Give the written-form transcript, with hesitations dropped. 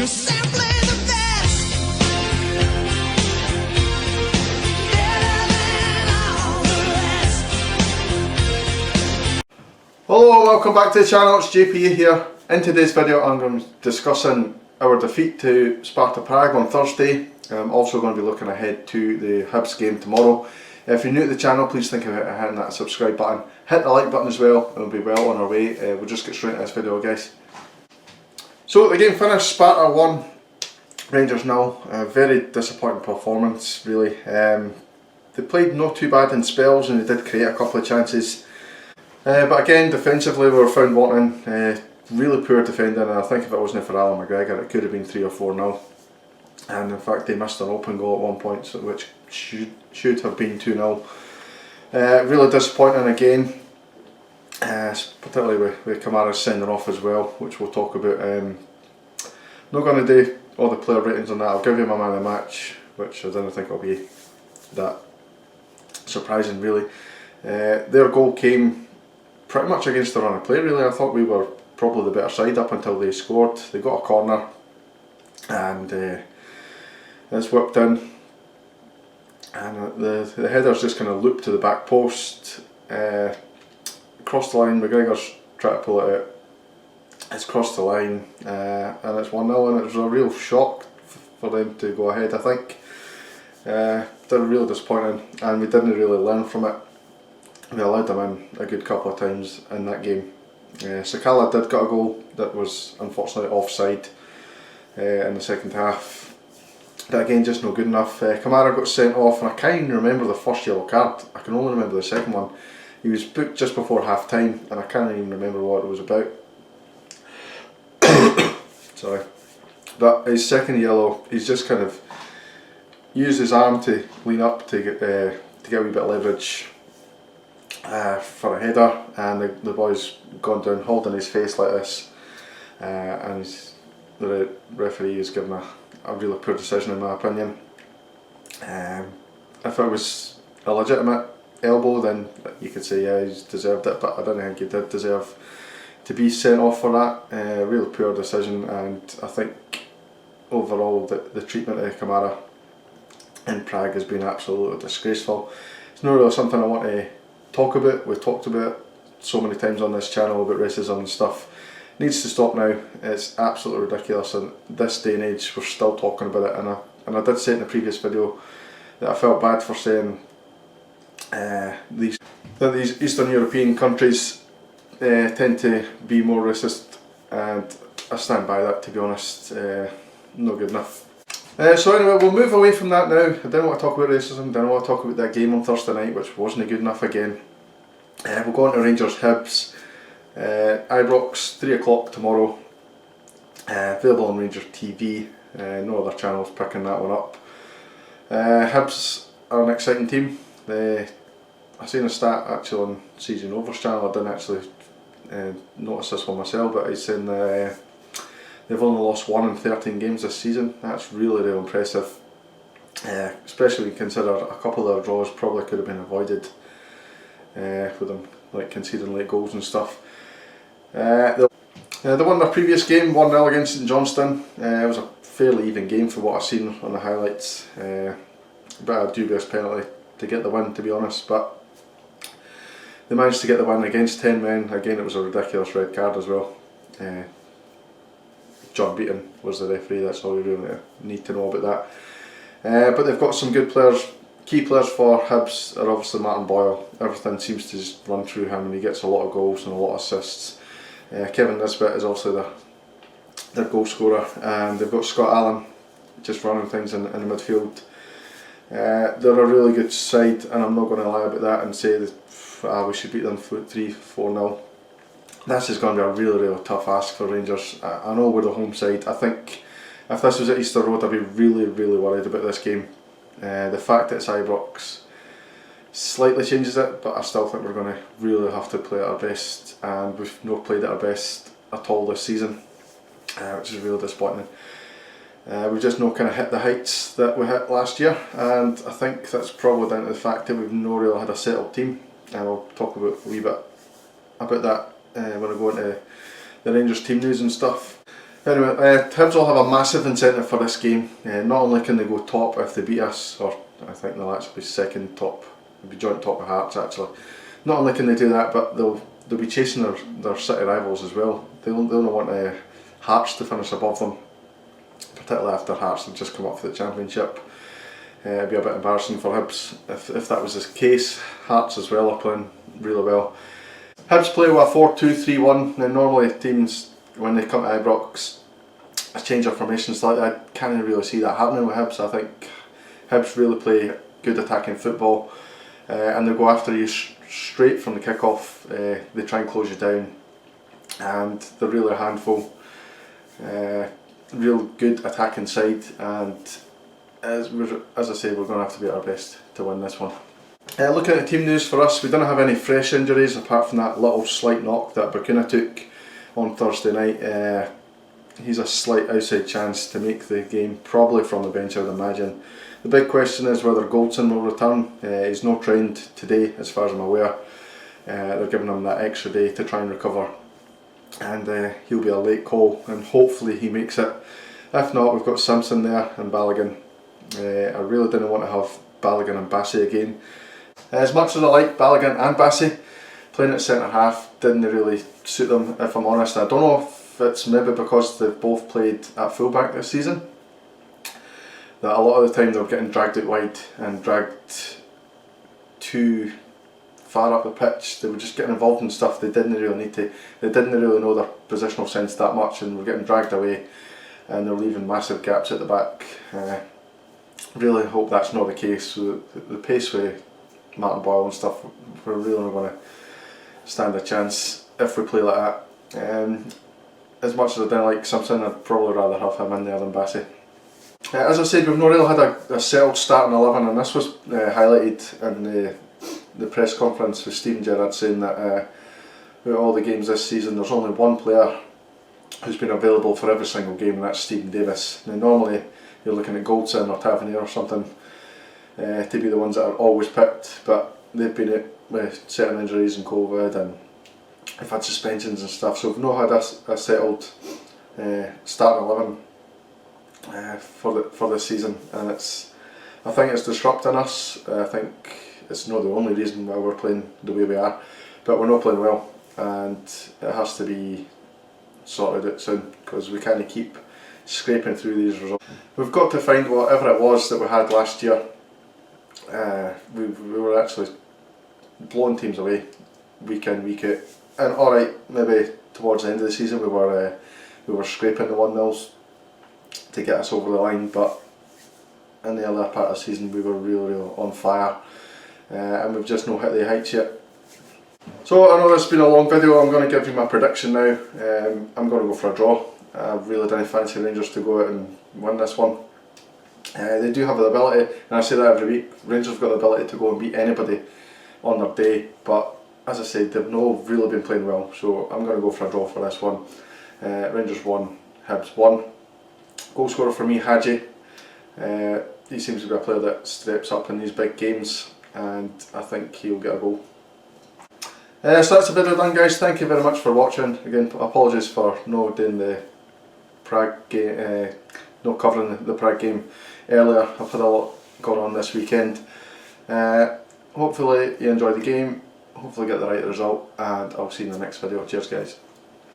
You're simply the best. Better than all the rest. Hello and welcome back to the channel, it's JP here. In today's video I'm going to be discussing our defeat to Sparta Prague on Thursday. I'm also going to be looking ahead to the Hibs game tomorrow. If you're new to the channel, please think about hitting that subscribe button. Hit the like button as well, and we'll be well on our way. We'll just get straight into this video, guys. So the game finished, Sparta 1, Rangers 0. A very disappointing performance, really. They played not too bad in spells and they did create a couple of chances. But again, defensively we were found wanting. Really poor defending, and I think if it wasn't for Alan McGregor it could have been 3 or 4-0. And in fact they missed an open goal at one point, so which should have been 2-0. Really disappointing again, particularly with Kamara's sending off as well, which we'll talk about. Not going to do all the player ratings on that. I'll give you my man of the match, which I don't think will be that surprising really. Their goal came pretty much against the run of play really. I thought we were probably the better side up until they scored. They got a corner and it's whipped in, and the header's just kind of looped to the back post, crossed the line. McGregor's trying to pull it out, it's crossed the line, and it's 1-0, and it was a real shock for them to go ahead. I think they're really disappointing, and we didn't really learn from it. We allowed them in a good couple of times in that game. Sakala did get a goal that was unfortunately offside in the second half. But again, just no good enough. Kamara got sent off, and I can't even remember the first yellow card. I can only remember the second one. He was booked just before half time, and I can't even remember what it was about. Sorry. But his second yellow, he's just kind of used his arm to lean up to get a wee bit of leverage for a header, and the boy's gone down holding his face like this, and the referee has given a really poor decision in my opinion. If it was a legitimate elbow, then you could say yeah, he's deserved it, but I don't think he did deserve to be sent off for that. Really poor decision, and I think overall the treatment of Kamara in Prague has been absolutely disgraceful. It's not really something I want to talk about. We've talked about it so many times on this channel about racism and stuff. It needs to stop now. It's absolutely ridiculous, and this day and age we're still talking about it. And I did say in the previous video that I felt bad for saying these Eastern European countries tend to be more racist, and I stand by that, to be honest. Not good enough. So anyway, we'll move away from that now. I don't want to talk about racism, I don't want to talk about that game on Thursday night, which wasn't good enough again. We'll go on to Rangers Hibs. Ibrox, 3 o'clock tomorrow. Available on Rangers TV. No other channels picking that one up. Hibs are an exciting team. I seen a stat actually on Season Over's channel. I didn't actually notice this one myself, but he's saying they've only lost 1 in 13 games this season. That's really impressive, especially when you consider a couple of their draws probably could have been avoided with them like conceding late goals and stuff. They won their previous game 1-0 against St Johnstone. It was a fairly even game for what I've seen on the highlights. A bit of a dubious penalty to get the win, to be honest, but they managed to get the win against 10 men. Again, it was a ridiculous red card as well. John Beaton was the referee, that's all we really need to know about that. But they've got some good players. Key players for Hibs are obviously Martin Boyle. Everything seems to just run through him, and he gets a lot of goals and a lot of assists. Kevin Nisbet is obviously their goal scorer, and they've got Scott Allen just running things in the midfield. They're a really good side, and I'm not going to lie about that and say that we should beat them 3-4-0. This is going to be a really tough ask for Rangers. I know we're the home side. I think if this was at Easter Road, I'd be really worried about this game. The fact that it's Ibrox slightly changes it, but I still think we're going to really have to play at our best, and we've not played at our best at all this season, which is really disappointing. We've just not kind of hit the heights that we hit last year, and I think that's probably down to the fact that we've not really had a settled team, and we'll talk about a wee bit about that when I go into the Rangers team news and stuff. Anyway, Hibs will have a massive incentive for this game. Not only can they go top if they beat us, or I think they'll actually be second top, they'll be joint top with Hearts actually. Not only can they do that, but they'll be chasing their city rivals as well. They'll not want Hearts to finish above them, particularly after Hearts have just come up for the Championship. It'd be a bit embarrassing for Hibs if that was the case. Hearts as well are playing really well. Hibs play with a 4-2-3-1. Now normally teams, when they come to Ibrox, a change of formation slightly. I can't really see that happening with Hibs. I think Hibs really play good attacking football, and they go after you straight from the kick-off. They try and close you down, and they're really a handful. Real good attacking side, and as I say, we're going to have to be at our best to win this one. Looking at the team news for us, we don't have any fresh injuries apart from that little slight knock that Bakuna took on Thursday night. He's a slight outside chance to make the game, probably from the bench I would imagine. The big question is whether Goldson will return. He's not trained today as far as I'm aware. They're giving him that extra day to try and recover, and he'll be a late call, and hopefully he makes it. If not, we've got Simpson there and Balogun. I really didn't want to have Balogun and Bassey again. As much as I like Balogun and Bassey, playing at centre half didn't really suit them, if I'm honest. I don't know if it's maybe because they've both played at fullback this season, that a lot of the time they were getting dragged out wide and dragged too far up the pitch. They were just getting involved in stuff they didn't really need to. They didn't really know their positional sense that much, and were getting dragged away, and they're leaving massive gaps at the back. Really hope that's not the case. The pace with Martin Boyle and stuff, we're really not going to stand a chance if we play like that. As much as I didn't like Simpson, I'd probably rather have him in there than Bassey. As I said, we've not really had a settled starting 11, and this was highlighted in the press conference with Steven Gerrard saying that with all the games this season, there's only one player who's been available for every single game, and that's Stephen Davis. Now normally you're looking at Goldson or Tavernier or something to be the ones that are always picked, but they've been hit with certain injuries and COVID, and they've had suspensions and stuff, so we've not had a settled starting 11 for this season, and I think it's disrupting us. I think it's not the only reason why we're playing the way we are, but we're not playing well, and it has to be sorted out soon, because we can't keep scraping through these results. We've got to find whatever it was that we had last year. We were actually blowing teams away week in, week out, and alright, maybe towards the end of the season we were scraping the 1-0s to get us over the line, but in the other part of the season we were really on fire, and we've just not hit the heights yet. So I know it's been a long video. I'm going to give you my prediction now. I'm going to go for a draw. I really didn't fancy Rangers to go out and win this one. They do have the ability, and I say that every week, Rangers have got the ability to go and beat anybody on their day, but as I said, they've not really been playing well, so I'm going to go for a draw for this one. Rangers 1, Hibs 1. Goal scorer for me, Hadji. He seems to be a player that steps up in these big games, and I think he'll get a goal. So that's the video done, guys. Thank you very much for watching. Again, apologies for not doing the Prague game, not covering the Prague game earlier. I've had a lot going on this weekend. Hopefully you enjoy the game, hopefully get the right result, and I'll see you in the next video. Cheers, guys.